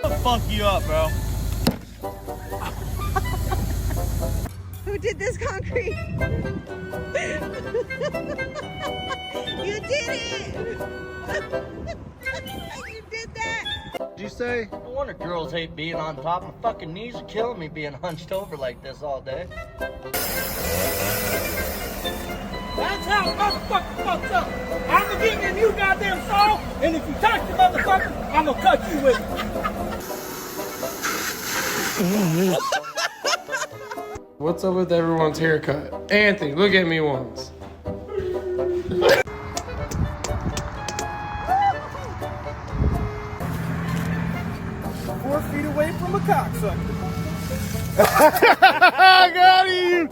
I'll fuck you up, bro. Who did this concrete? You did it! You did that! What'd you say? No wonder girls hate being on top. My fucking knees are killing me being hunched over like this all day. That's how motherfucker fucks up. I'm gonna get in you goddamn saw, and if you touch the motherfucker, I'm gonna cut you with it. What's up with everyone's haircut? Anthony, look at me once. 4 feet away from a cocksucker. I got you!